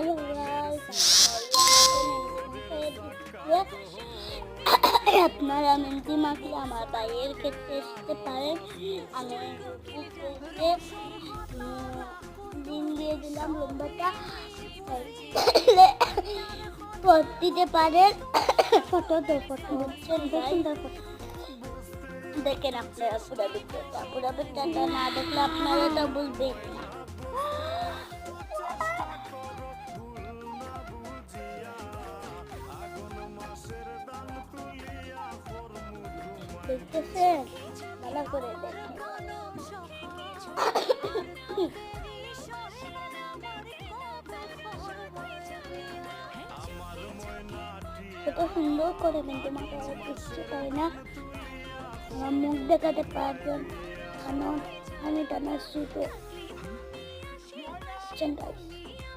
Hello guys, আপনারা মেহেন্দি মাখলে আমার ভাইয়ের ক্ষেত্রে আসতে পারেন। আমি দিন দিয়ে দিলাম লম্বাটা দিতে পারেন। ফটো বুঝছেন, সুন্দর ফটো দেখেন। আপনারা পুরো ভিডিওটা না দেখলে আপনারা তো বুঝবেন না। দেখতেছেন, ভালো করে দেখেন। কত সুন্দর করে কিন্তু মাথা বুঝতে পারি না, আমার মুখ দেখাতে পারবেন কারণ আমি টানা শুধু।